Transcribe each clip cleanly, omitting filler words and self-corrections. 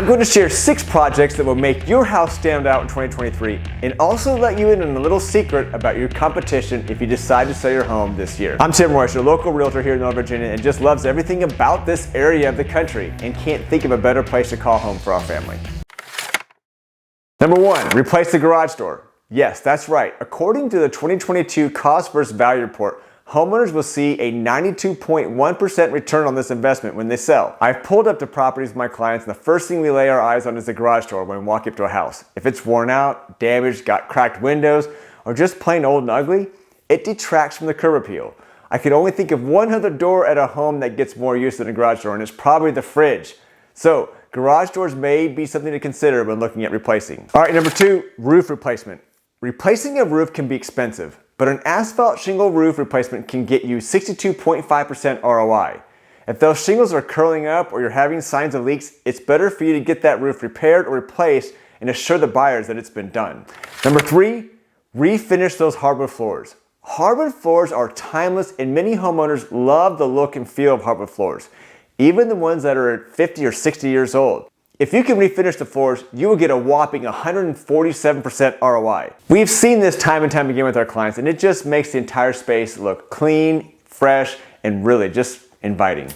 I'm going to share 6 projects that will make your house stand out in 2023 and also let you in on a little secret about your competition if you decide to sell your home this year. I'm Tim Royster, local realtor here in Northern Virginia, and just loves everything about this area of the country and can't think of a better place to call home for our family. Number 1, replace the garage door. Yes, that's right. According to the 2022 Cost versus Value Report, homeowners will see a 92.1% return on this investment when they sell. I've pulled up the properties of my clients, and the first thing we lay our eyes on is the garage door when we walk up to a house. If it's worn out, damaged, got cracked windows, or just plain old and ugly, it detracts from the curb appeal. I can only think of one other door at a home that gets more use than a garage door, and it's probably the fridge. So, garage doors may be something to consider when looking at replacing. All right, number 2, roof replacement. Replacing a roof can be expensive, but an asphalt shingle roof replacement can get you 62.5% ROI. If those shingles are curling up or you're having signs of leaks, it's better for you to get that roof repaired or replaced and assure the buyers that it's been done. Number 3, refinish those hardwood floors. Hardwood floors are timeless, and many homeowners love the look and feel of hardwood floors, even the ones that are 50 or 60 years old. If you can refinish the floors, you will get a whopping 147% ROI. We've seen this time and time again with our clients, and it just makes the entire space look clean, fresh, and really just inviting.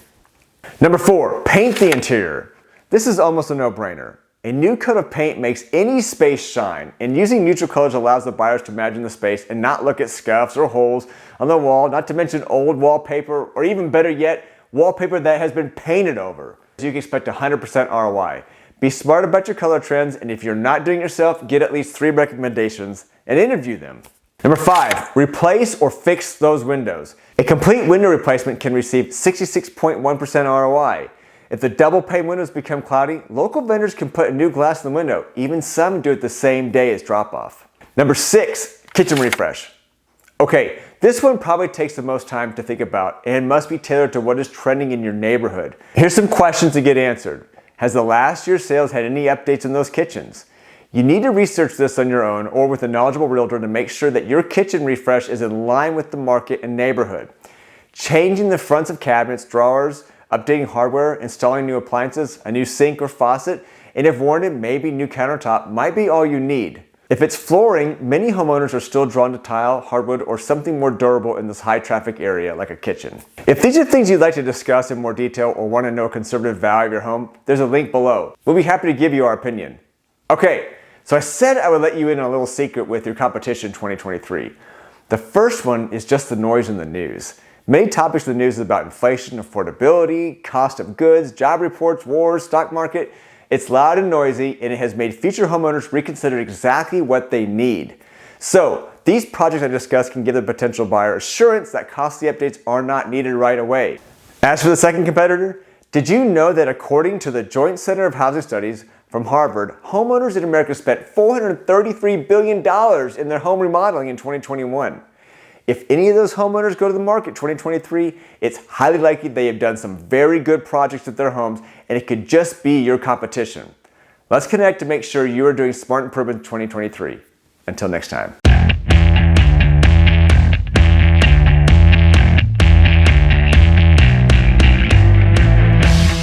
Number 4, paint the interior. This is almost a no-brainer. A new coat of paint makes any space shine, and using neutral colors allows the buyers to imagine the space and not look at scuffs or holes on the wall, not to mention old wallpaper, or even better yet, wallpaper that has been painted over. You can expect 100% ROI. Be smart about your color trends, and if you're not doing it yourself, get at least 3 recommendations and interview them. Number 5, replace or fix those windows. A complete window replacement can receive 66.1% ROI. If the double pane windows become cloudy, local vendors can put a new glass in the window. Even some do it the same day as drop-off. Number 6, kitchen refresh. Okay, this one probably takes the most time to think about and must be tailored to what is trending in your neighborhood. Here's some questions to get answered. Has the last year's sales had any updates in those kitchens? You need to research this on your own or with a knowledgeable realtor to make sure that your kitchen refresh is in line with the market and neighborhood. Changing the fronts of cabinets, drawers, updating hardware, installing new appliances, a new sink or faucet, and if warranted, maybe new countertop might be all you need. If it's flooring, many homeowners are still drawn to tile, hardwood, or something more durable in this high traffic area like a kitchen. If these are things you'd like to discuss in more detail or want to know conservative value of your home, there's a link below. We'll be happy to give you our opinion. Okay, so I said I would let you in on a little secret with your competition 2023. The first one is just the noise in the news. Many topics in the news is about inflation, affordability, cost of goods, job reports, wars, stock market. It's loud and noisy, and it has made future homeowners reconsider exactly what they need. So, these projects I discussed can give the potential buyer assurance that costly updates are not needed right away. As for the second competitor, did you know that according to the Joint Center of Housing Studies from Harvard, homeowners in America spent $433 billion in their home remodeling in 2021? If any of those homeowners go to the market 2023, it's highly likely they have done some very good projects at their homes, and it could just be your competition. Let's connect to make sure you are doing smart improvement in 2023. Until next time.